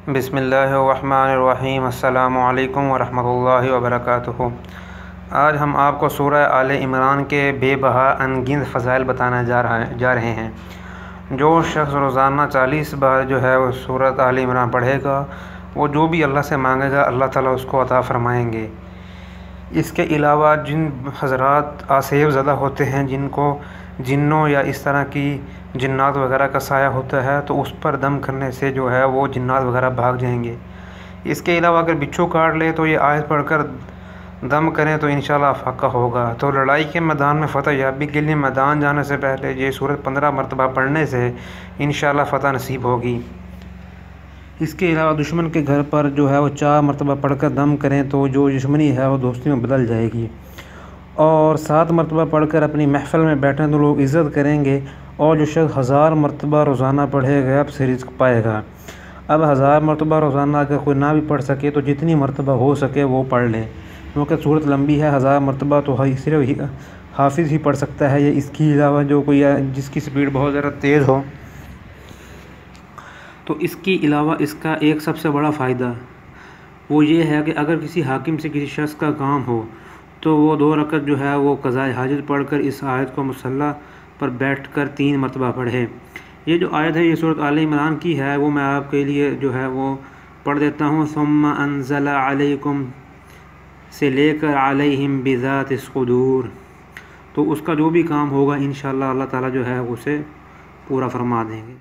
بسم اللہ الرحمن الرحیم۔ السلام علیکم ورحمۃ اللہ وبرکاتہ۔ آج ہم آپ کو سورہ آل عمران کے بے بہا انگنت فضائل بتانا جا رہے ہیں۔ جو شخص روزانہ 40 بار جو ہے وہ سورہ آل عمران پڑھے گا، وہ جو بھی اللہ سے مانگے گا اللہ تعالیٰ اس کو عطا فرمائیں گے۔ اس کے علاوہ جن حضرات آسیب زدہ ہوتے ہیں، جن کو جنوں یا اس طرح کی جنات وغیرہ کا سایہ ہوتا ہے، تو اس پر دم کرنے سے جو ہے وہ جنات وغیرہ بھاگ جائیں گے۔ اس کے علاوہ اگر بچھو کاٹ لے تو یہ آیت پڑھ کر دم کریں تو انشاءاللہ فقہ ہوگا۔ تو لڑائی کے میدان میں فتح یابی کے لیے میدان جانے سے پہلے یہ سورت 15 مرتبہ پڑھنے سے انشاءاللہ فتح نصیب ہوگی۔ اس کے علاوہ دشمن کے گھر پر جو ہے وہ 4 مرتبہ پڑھ کر دم کریں تو جو دشمنی ہے وہ دوستی میں بدل جائے گی، اور 7 مرتبہ پڑھ کر اپنی محفل میں بیٹھیں تو لوگ عزت کریں گے، اور جو شخص 1000 مرتبہ روزانہ پڑھے گا اب سے رزق پائے گا۔ اب 1000 مرتبہ روزانہ اگر کوئی نہ بھی پڑھ سکے تو جتنی مرتبہ ہو سکے وہ پڑھ لے، کیونکہ صورت لمبی ہے۔ 1000 مرتبہ تو صرف حافظ ہی پڑھ سکتا ہے، یا اس کے علاوہ جو کوئی جس کی سپیڈ بہت زیادہ تیز ہو۔ تو اس کے علاوہ اس کا ایک سب سے بڑا فائدہ وہ یہ ہے کہ اگر کسی حاکم سے کسی شخص کا کام ہو تو وہ 2 رکعت جو ہے وہ قضائے حاجت پڑھ کر اس آیت کو مصلی پر بیٹھ کر 3 مرتبہ پڑھے۔ یہ جو آیت ہے یہ سورۃ آل عمران کی ہے، وہ میں آپ کے لیے جو ہے وہ پڑھ دیتا ہوں۔ ثم انزل علیکم سے لے کر علیہم بذات الصدور، تو اس کا جو بھی کام ہوگا انشاءاللہ اللہ تعالیٰ جو ہے اسے پورا فرما دیں گے۔